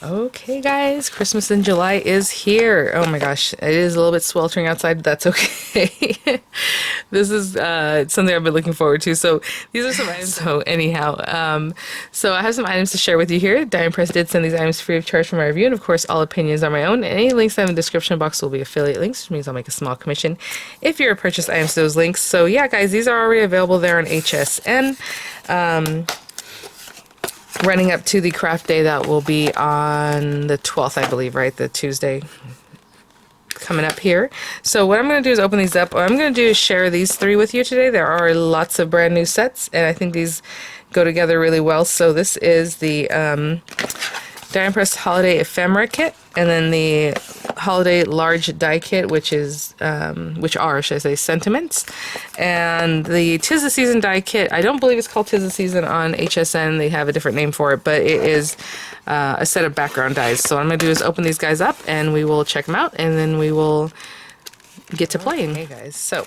Okay, guys, Christmas in July is here. Oh my gosh, it is a little bit sweltering outside, but that's okay. This is something I've been looking forward to. So these are some items. So anyhow, so I have some items to share with you here. Diamond Press did send these items free of charge for my review, and of course, all opinions are my own. And any links I have in the description box will be affiliate links, which means I'll make a small commission if you're purchase items to those links. So yeah, guys, these are already available there on HSN. Running up to the craft day that will be on the 12th, I believe, right? The Tuesday coming up here. So what I'm going to do is open these up. What I'm going to do is share these three with you today. There are lots of brand new sets, and I think these go together really well. So this is the Diamond Press Holiday Ephemera Kit, and then the Holiday Large Die Kit, which are, should I say, Sentiments, and the 'Tis the Season Die Kit. I don't believe it's called 'Tis the Season on HSN. They have a different name for it, but it is a set of background dies. So what I'm going to do is open these guys up, and we will check them out, and then we will get to playing. Okay, guys, so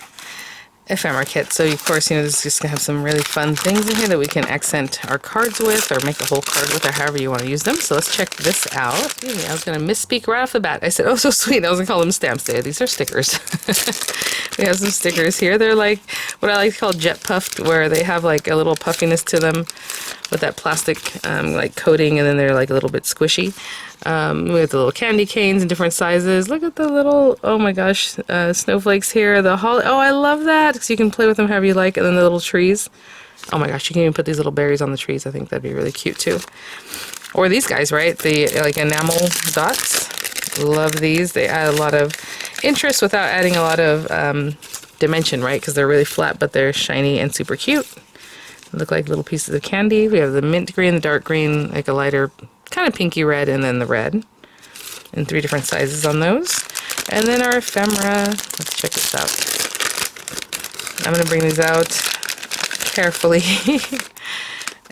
Ephemera kit. So of course, you know, this is just gonna have some really fun things in here that we can accent our cards with, or make a whole card with, or however you want to use them. So let's check this out. Excuse me, I was gonna misspeak right off the bat. I said, oh, so sweet. I was gonna call them stamps today. These are stickers. We have some stickers here. They're like what I like to call jet puffed, where they have like a little puffiness to them with that plastic like coating, and then they're like a little bit squishy. We have the little candy canes in different sizes. Look at the little, oh my gosh, snowflakes here. Oh, I love that, because you can play with them however you like. And then the little trees. Oh my gosh, you can even put these little berries on the trees. I think that'd be really cute too. Or these guys, right? The like enamel dots. Love these. They add a lot of interest without adding a lot of dimension, right? Because they're really flat, but they're shiny and super cute. They look like little pieces of candy. We have the mint green, the dark green, like a lighter kind of pinky red, and then the red, in 3 different sizes on those. And then our ephemera. Let's check this out. I'm going to bring these out carefully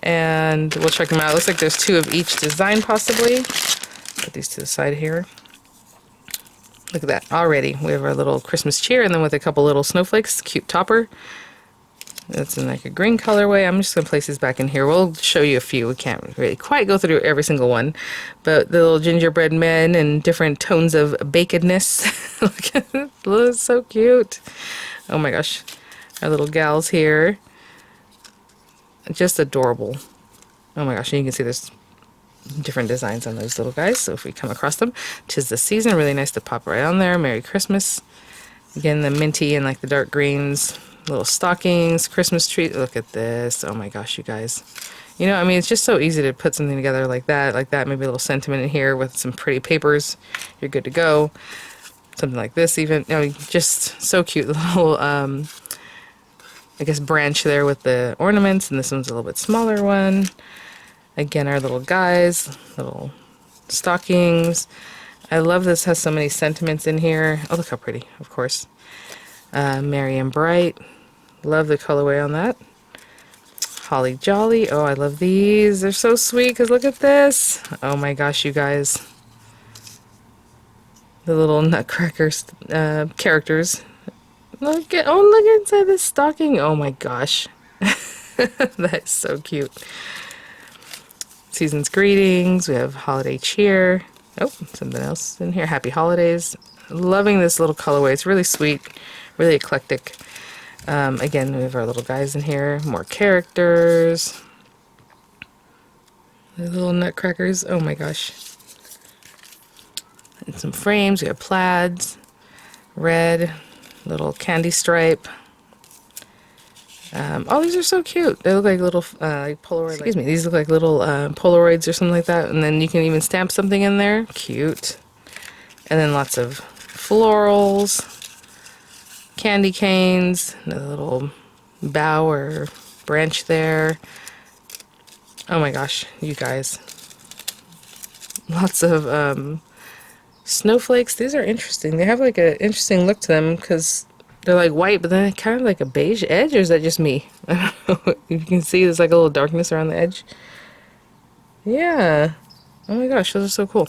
and we'll check them out. It looks like there's 2 of each design possibly. Put these to the side here. Look at that. Already we have our little Christmas cheer, and then with a couple little snowflakes. Cute topper. It's in like a green colorway. I'm just going to place these back in here. We'll show you a few. We can't really quite go through every single one. But the little gingerbread men and different tones of bakedness. Look at it. It's so cute. Oh my gosh. Our little gals here. Just adorable. Oh my gosh. And you can see there's different designs on those little guys. So if we come across them, 'Tis the Season. Really nice to pop right on there. Merry Christmas. Again, the minty and like the dark greens. Little stockings, Christmas tree. Look at this. Oh my gosh, you guys. You know, I mean, it's just so easy to put something together like that. Maybe a little sentiment in here with some pretty papers. You're good to go. Something like this even. You know, just so cute. The little, I guess, branch there with the ornaments. And this one's a little bit smaller one. Again, our little guys. Little stockings. I love this. Has so many sentiments in here. Oh, look how pretty, of course. Merry and Bright. Love the colorway on that. Holly Jolly. Oh, I love these. They're so sweet, because look at this. Oh my gosh, you guys. The little nutcrackers characters. Look inside this stocking. Oh my gosh. That is so cute. Season's greetings. We have holiday cheer. Oh, something else in here. Happy holidays. Loving this little colorway. It's really sweet. Really eclectic. Again, we have our little guys in here. More characters. The little nutcrackers. Oh my gosh. And some frames. We have plaids. Red. Little candy stripe. Oh, these are so cute. They look like little like Polaroid. Excuse me. These look like little Polaroids or something like that. And then you can even stamp something in there. Cute. And then lots of florals. Candy canes, a little bough or branch there. Oh my gosh, you guys. Lots of snowflakes. These are interesting. They have like an interesting look to them, because they're like white, but then kind of like a beige edge, or is that just me? I don't know. You can see there's like a little darkness around the edge. Yeah. Oh my gosh, those are so cool.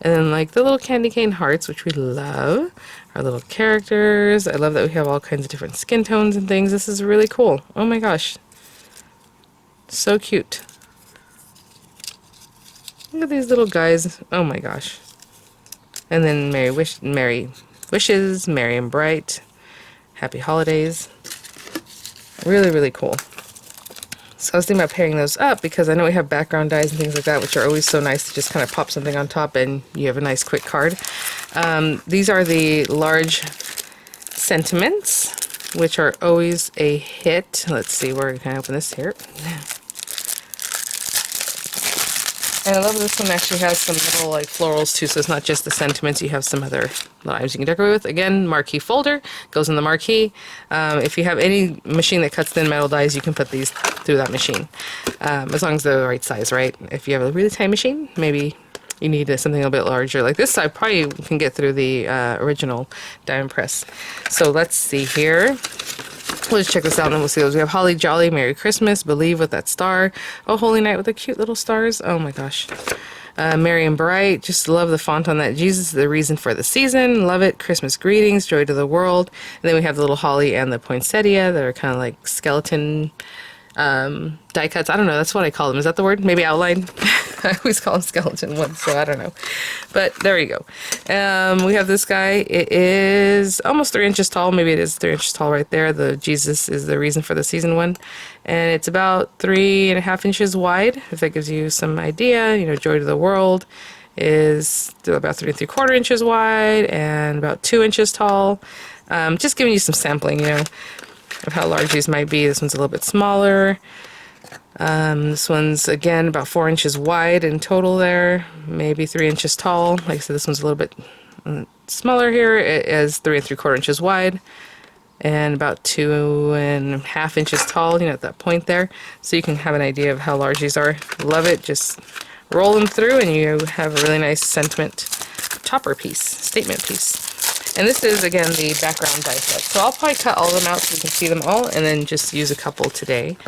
And then like the little candy cane hearts, which we love. Our little characters. I love that we have all kinds of different skin tones and things. This is really cool. Oh my gosh. So cute. Look at these little guys. Oh my gosh. And then Merry Wishes, Merry and Bright, Happy Holidays. Really, really cool. So I was thinking about pairing those up because I know we have background dies and things like that, which are always so nice to just kind of pop something on top and you have a nice quick card. These are the large sentiments, which are always a hit. Let's see, where can I open this here? And I love this one actually has some little like florals too, so it's not just the sentiments, you have some other items you can decorate with. Again, marquee folder, goes in the marquee. If you have any machine that cuts thin metal dies, you can put these through that machine. As long as they're the right size, right? If you have a really tiny machine, maybe you need something a bit larger. Like this, I probably can get through the original diamond press. So let's see here. We'll just check this out and we'll see those. We have Holly Jolly, Merry Christmas, Believe with that star. Oh, Holy Night with the cute little stars. Oh my gosh. Merry and Bright, just love the font on that. Jesus, the reason for the season. Love it. Christmas greetings, joy to the world. And then we have the little holly and the poinsettia that are kind of like skeleton die cuts. I don't know, that's what I call them. Is that the word? Maybe outline? I always call them skeleton ones, so I don't know. But there you go. We have this guy. It is almost 3 inches tall. Maybe it is 3 inches tall right there. The Jesus is the reason for the season one. And it's about 3.5 inches wide, if that gives you some idea. You know, Joy to the World is about 3 3/4 inches wide and about 2 inches tall. Just giving you some sampling, you know, of how large these might be. This one's a little bit smaller. This one's again about 4 inches wide in total there, maybe 3 inches tall. Like I said, this one's a little bit smaller here. It is 3 3/4 inches wide and about 2.5 inches tall, you know, at that point there. So you can have an idea of how large these are. Love it. Just roll them through and you have a really nice sentiment topper piece, statement piece. And this is, again, the background die set. So I'll probably cut all of them out so you can see them all and then just use a couple today.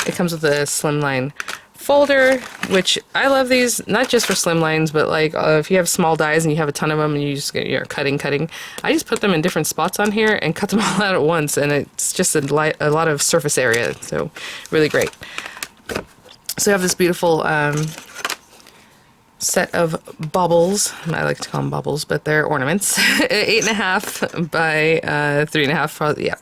It comes with a slimline folder, which I love these, not just for slimlines, but like if you have small dies and you have a ton of them and you just you're cutting. I just put them in different spots on here and cut them all out at once, and it's just a lot of surface area, so really great. So I have this beautiful set of baubles. I like to call them baubles, but they're ornaments. 8.5 by 3.5. Yeah,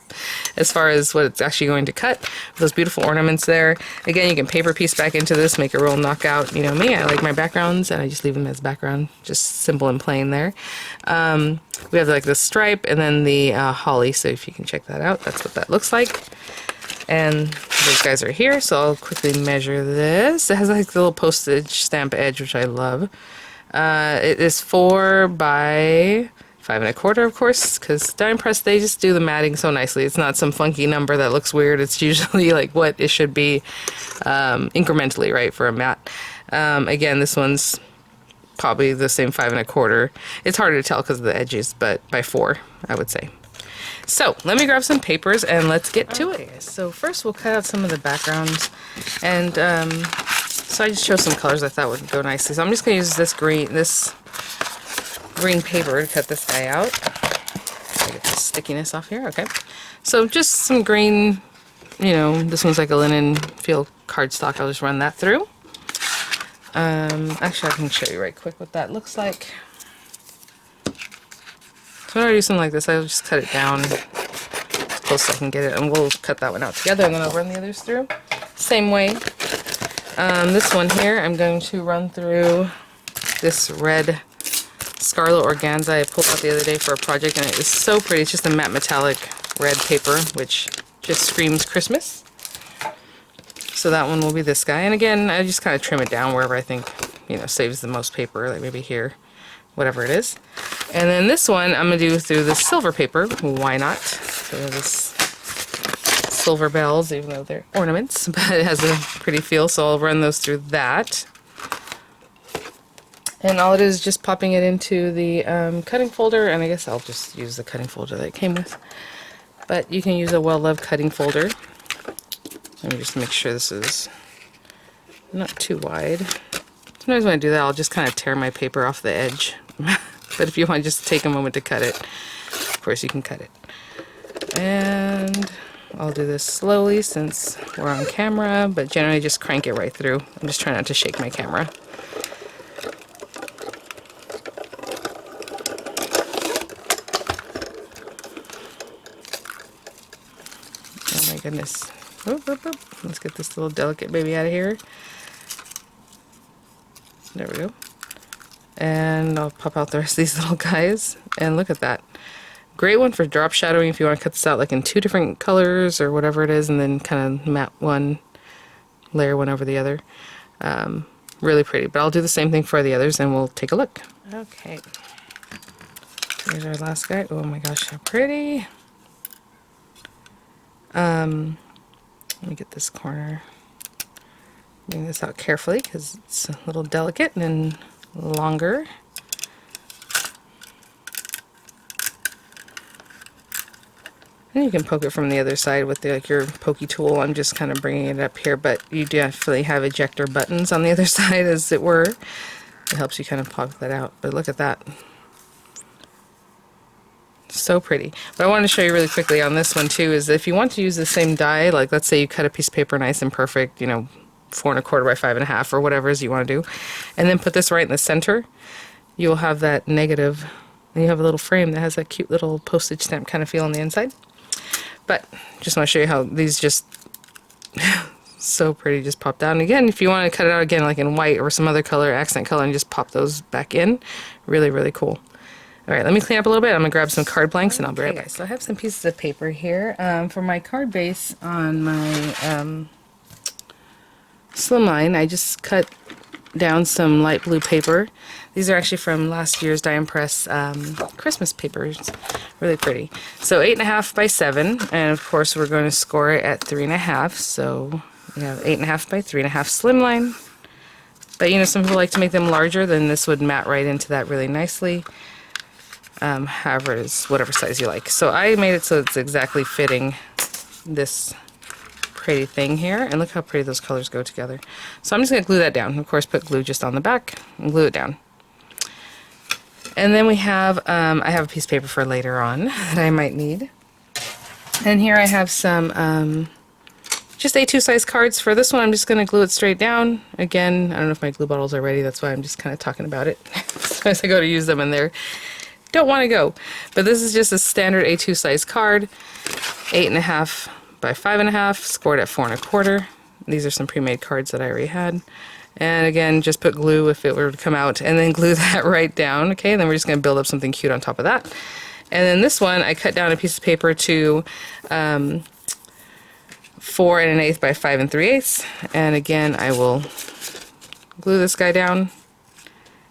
as far as what it's actually going to cut. Those beautiful ornaments there. Again, you can paper piece back into this, make a real knockout. You know me, I like my backgrounds, and I just leave them as background, just simple and plain there. We have like the stripe and then the holly. So if you can check that out, that's what that looks like. And those guys are here, so I'll quickly measure this. It has like the little postage stamp edge, which I love. It is 4 by 5 1/4, of course, because diamond press, they just do the matting so nicely. It's not some funky number that looks weird. It's usually like what it should be incrementally, right, for a mat. Again, this one's probably the same 5 1/4. It's harder to tell because of the edges, but by 4, I would say. So let me grab some papers and let's get to it. So first we'll cut out some of the backgrounds, and so I just chose some colors I thought would go nicely. So I'm just going to use this green paper to cut this guy out. Get the stickiness off here. Okay, so just some green, you know, this one's like a linen feel cardstock. I'll just run that through. Actually I can show you right quick what that looks like. So when I do something like this, I'll just cut it down as close as I can get it, and we'll cut that one out together, and then I'll run the others through. Same way. This one here, I'm going to run through this red scarlet organza I pulled out the other day for a project, and it is so pretty. It's just a matte metallic red paper, which just screams Christmas. So that one will be this guy. And again, I just kind of trim it down wherever I think, you know, saves the most paper, like maybe here, whatever it is. And then this one I'm going to do through the silver paper. Why not? So this silver bells, even though they're ornaments, but it has a pretty feel, so I'll run those through that. And all it is just popping it into the cutting folder, and I guess I'll just use the cutting folder that it came with. But you can use a well-loved cutting folder. Let me just make sure this is not too wide. Sometimes when I do that, I'll just kind of tear my paper off the edge. But if you want to just take a moment to cut it, of course you can cut it. And I'll do this slowly since we're on camera, but generally just crank it right through. I'm just trying not to shake my camera. goodness. Whoop, whoop, whoop. Let's get this little delicate baby out of here. There we go. And I'll pop out the rest of these little guys. And look at that. Great one for drop shadowing if you want to cut this out like in 2 different colors or whatever it is, and then kind of map one, layer one over the other. Really pretty. But I'll do the same thing for the others and we'll take a look. Okay. Here's our last guy. Oh my gosh, how pretty. Let me get this corner. Bring this out carefully because it's a little delicate and longer. And you can poke it from the other side with like your pokey tool. I'm just kind of bringing it up here, but you definitely have ejector buttons on the other side, as it were. It helps you kind of pop that out. But look at that. So pretty. What I wanted to show you really quickly on this one too is if you want to use the same die, like let's say you cut a piece of paper nice and perfect, you know, 4 1/4 by 5 1/2 or whatever it is you want to do, and then put this right in the center, you'll have that negative, and you have a little frame that has that cute little postage stamp kind of feel on the inside. But just want to show you how these just so pretty, just popped out. And again, if you want to cut it out again like in white or some other color, accent color, and just pop those back in, really, really cool. Alright, let me clean up a little bit. I'm going to grab some card blanks and I'll be right back. So I have some pieces of paper here. For my card base on my slimline, I just cut down some light blue paper. These are actually from last year's Die and Press Christmas papers. Really pretty. So 8 1/2 by 7, and of course we're going to score it at 3 1/2. So we have 8 1/2 by 3 1/2 slimline. But you know, some people like to make them larger, then this would mat right into that really nicely. However, it is whatever size you like. So I made it so it's exactly fitting this pretty thing here, and look how pretty those colors go together. So I'm just going to glue that down. Of course, put glue just on the back and glue it down. And then we have, I have a piece of paper for later on that I might need. And here I have some just A2 size cards. For this one, I'm just going to glue it straight down. Again, I don't know if my glue bottles are ready, that's why I'm just kind of talking about it. As I go to use them and they're don't want to go. But this is just a standard A2 size card, 8 1/2 by 5 1/2, scored at 4 1/4. These are some pre-made cards that I already had. And again, just put glue if it were to come out, and then glue that right down. Okay, and then we're just going to build up something cute on top of that. And then this one, I cut down a piece of paper to 4 1/8 by 5 3/8. And again, I will glue this guy down.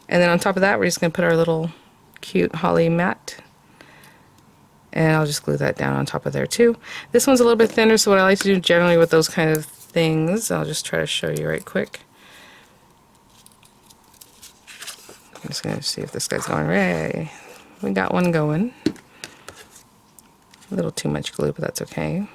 And then on top of that, we're just going to put our little cute holly mat, and I'll just glue that down on top of there too. This one's a little bit thinner, so what I like to do generally with those kind of things, I'll just try to show you right quick. I'm just going to see if this guy's going right. We got one going. A little too much glue, but that's okay.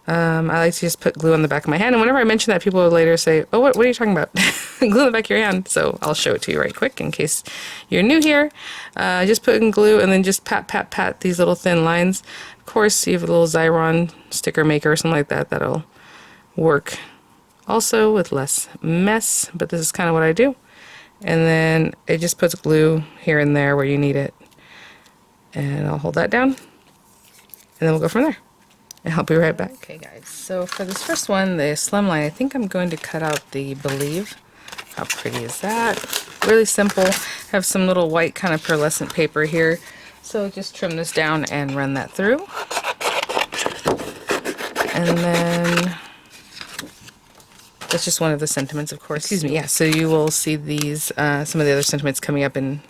I like to just put glue on the back of my hand, and whenever I mention that, people will later say, oh, what are you talking about? Glue on the back of your hand. So I'll show it to you right quick in case you're new here. Just put in glue and then just pat, pat, pat these little thin lines. Of course, you have a little Xyron sticker maker or something like that, that'll work also with less mess, but this is kind of what I do. And then it just puts glue here and there where you need it. And I'll hold that down, and then we'll go from there. And I'll be right back. Okay guys, so for this first one, the slimline, I think I'm going to cut out the Believe. How pretty is that? Really simple. Have some little white kind of pearlescent paper here. So just trim this down and run that through. And then that's just one of the sentiments, of course. Excuse me, yeah, so you will see these, some of the other sentiments coming up in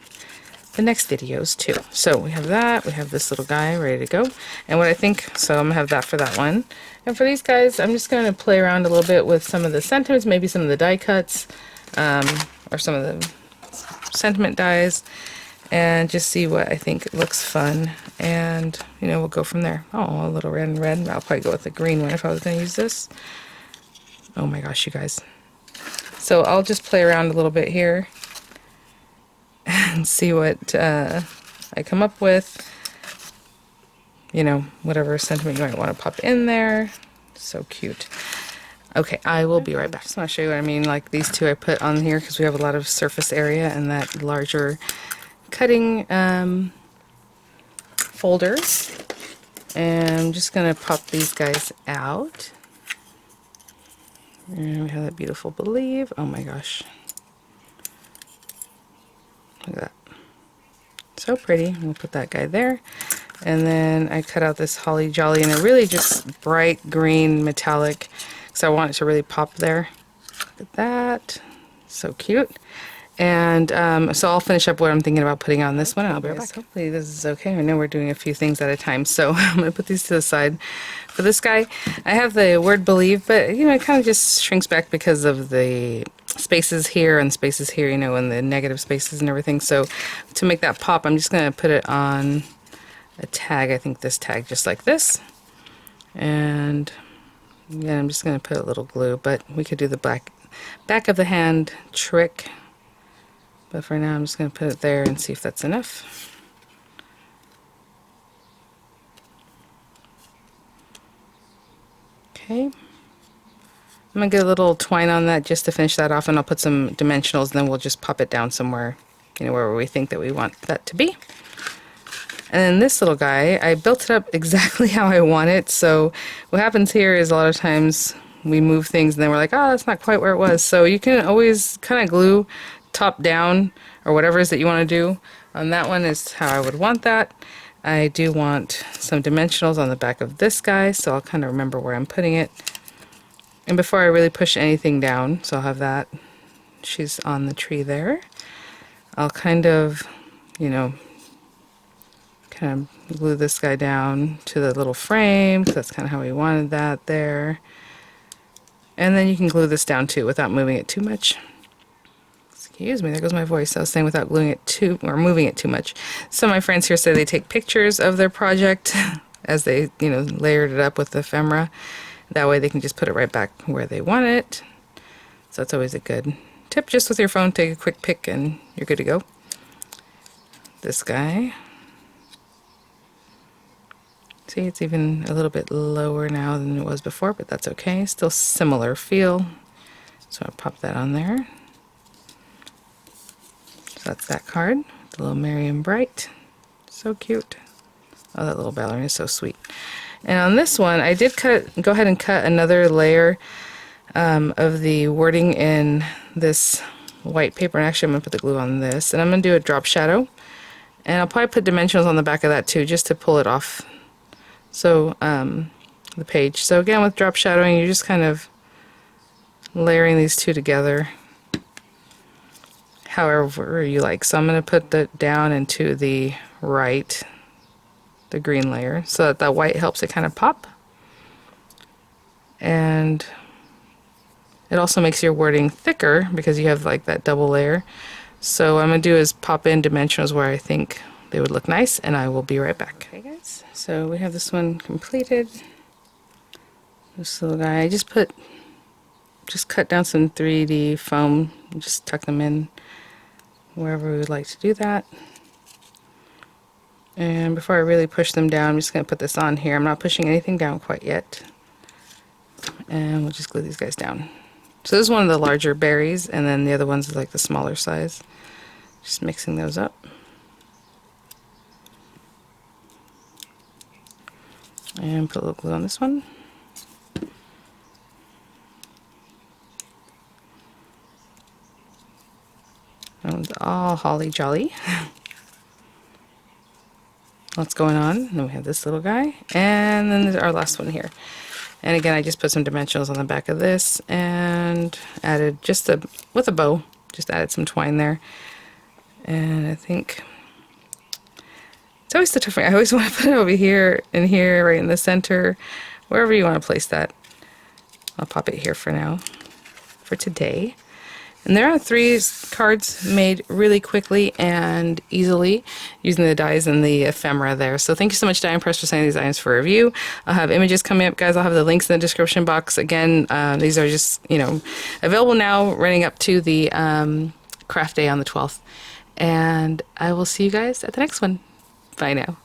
the next videos too. So we have that, we have this little guy ready to go, and what I think, so I'm gonna have that for that one. And for these guys, I'm just gonna play around a little bit with some of the sentiments, maybe some of the die cuts, or some of the sentiment dies, and just see what I think looks fun, and you know, we'll go from there. Oh, a little red and red. I'll probably go with the green one if I was gonna use this. Oh my gosh, you guys. So I'll just play around a little bit here and see what I come up with. You know, whatever sentiment you might want to pop in there. So cute. Okay, I will be right back. Just want to show you what I mean. Like these two I put on here because we have a lot of surface area and that larger cutting folder. And I'm just going to pop these guys out. And we have that beautiful believe. Oh my gosh. Look at that. So pretty. We'll put that guy there. And then I cut out this holly jolly in a really just bright green metallic, because I want it to really pop there. Look at that. So cute. And so I'll finish up what I'm thinking about putting on this one, and I'll be right back. Hopefully this is okay. I know we're doing a few things at a time, so I'm going to put these to the side. For this guy, I have the word believe, but you know, it kind of just shrinks back because of the spaces here and spaces here, you know, and the negative spaces and everything. So to make that pop, I'm just going to put it on a tag. I think this tag, just like this. And yeah, I'm just going to put a little glue, but we could do the back of the hand trick. But for now, I'm just going to put it there and see if that's enough. Okay. I'm going to get a little twine on that just to finish that off, and I'll put some dimensionals, and then we'll just pop it down somewhere, you know, wherever we think that we want that to be. And then this little guy, I built it up exactly how I want it. So what happens here is a lot of times we move things and then we're like, oh, that's not quite where it was. So you can always kind of glue top down or whatever it is that you want to do. On that one is how I would want that. I do want some dimensionals on the back of this guy, so I'll kind of remember where I'm putting it. And before I really push anything down, so I'll have that. She's on the tree there. I'll kind of, you know, kind of glue this guy down to the little frame, because that's kind of how we wanted that there. And then you can glue this down too without moving it too much. Excuse me, there goes my voice. I was saying without gluing it too, or moving it too much. Some of my friends here say they take pictures of their project as they, you know, layered it up with the ephemera. That way they can just put it right back where they want it. So that's always a good tip. Just with your phone, take a quick pic and you're good to go. This guy. See, it's even a little bit lower now than it was before, but that's okay. Still similar feel. So I'll pop that on there. So that's that card. The little Merry and Bright. So cute. Oh, that little ballerina is so sweet. And on this one, I did go ahead and cut another layer of the wording in this white paper. And actually, I'm going to put the glue on this. And I'm going to do a drop shadow. And I'll probably put dimensionals on the back of that too, just to pull it off. So, the page. So again, with drop shadowing, you're just kind of layering these two together however you like. So I'm going to put that down into the right, the green layer, so that the white helps it kind of pop. And it also makes your wording thicker because you have like that double layer. So what I'm going to do is pop in dimensionals where I think they would look nice, and I will be right back. Okay guys, so we have this one completed. This little guy, I just cut down some 3D foam, just tuck them in wherever we would like to do that. And before I really push them down, I'm just going to put this on here. I'm not pushing anything down quite yet. And we'll just glue these guys down. So this is one of the larger berries, and then the other ones is like the smaller size. Just mixing those up. And put a little glue on this one. That one's all holly jolly. What's going on? And then we have this little guy, and then there's our last one here. And again, I just put some dimensionals on the back of this and added just with a bow, just added some twine there. And I think it's always the tough thing. I always want to put it over here and here, right in the center, wherever you want to place that. I'll pop it here for now, for today. And there are 3 cards made really quickly and easily using the dies and the ephemera there. So thank you so much, Die Press, for sending these items for review. I'll have images coming up, guys. I'll have the links in the description box. Again, these are just, you know, available now, running up to the craft day on the 12th. And I will see you guys at the next one. Bye now.